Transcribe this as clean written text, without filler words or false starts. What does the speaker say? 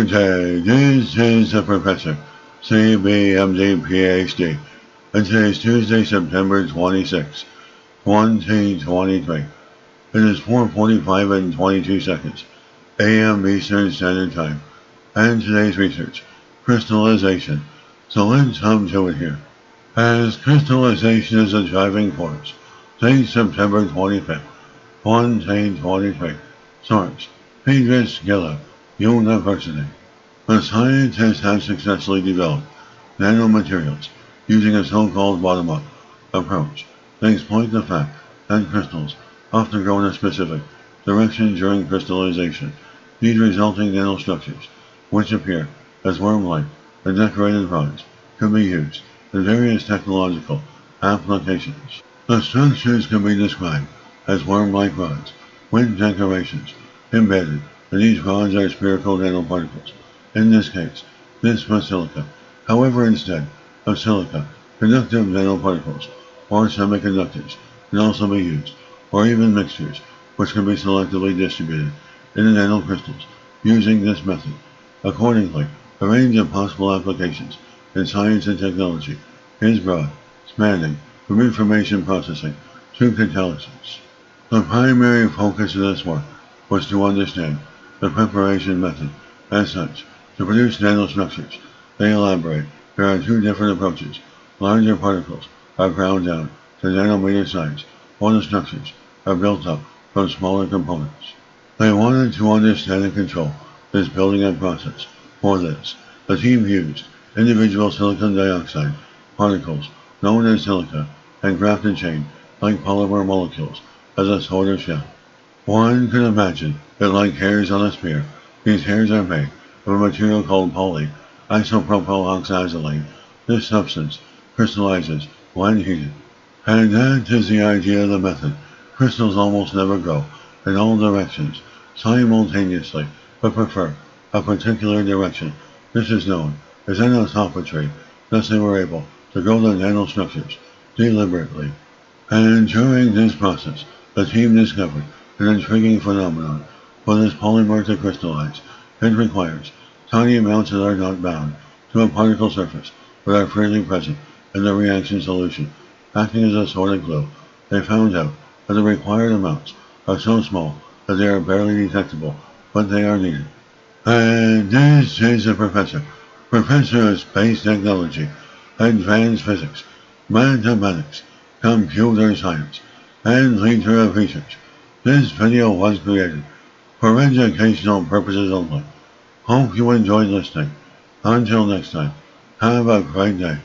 Okay, this is the Professor, CBMD PhD, and today is Tuesday, September 26, 2023. It is 4:45 and 22 seconds, a.m. Eastern Standard Time, and today's research, crystallization. So let's come to it here. As crystallization is a driving force, today September 25th, 2023. Source, Pedro Gila, University. The scientists have successfully developed nanomaterials using a so-called bottom-up approach. They exploit the fact that crystals often grow in a specific direction during crystallization. These resulting nanostructures, which appear as worm-like and decorated rods, can be used in various technological applications. The structures can be described as worm-like rods with decorations embedded, and these rods are spherical nanoparticles. In this case, this was silica. However, instead of silica, conductive nanoparticles or semiconductors can also be used, or even mixtures, which can be selectively distributed in the nanocrystals using this method. Accordingly, the range of possible applications in science and technology is broad, spanning from information processing to catalysis. The primary focus of this work was to understand the preparation method. As such, to produce nanostructures, they elaborate there are two different approaches. Larger particles are ground down to nanometer size, while the structures are built up from smaller components. They wanted to understand and control this building-up process. For this, the team used individual silicon dioxide particles known as silica and grafted chain like polymer molecules as a sort of shell. One can imagine that like hairs on a spear, these hairs are made of a material called polyisopropyloxazolate. This substance crystallizes when heated. And that is the idea of the method. Crystals almost never grow in all directions simultaneously, but prefer a particular direction. This is known as anisotropy. Thus they were able to grow the nanostructures deliberately. And during this process, the team discovered an intriguing phenomenon. For this polymer to crystallize, it requires tiny amounts that are not bound to a particle surface but are freely present in the reaction solution, acting as a sort of glue. They found out that the required amounts are so small that they are barely detectable, but they are needed. And this is the Professor, Professor of Space Technology, Advanced Physics, Mathematics, Computer Science, and leader of research. This video was created for educational purposes only. Hope you enjoyed listening. Until next time, have a great day.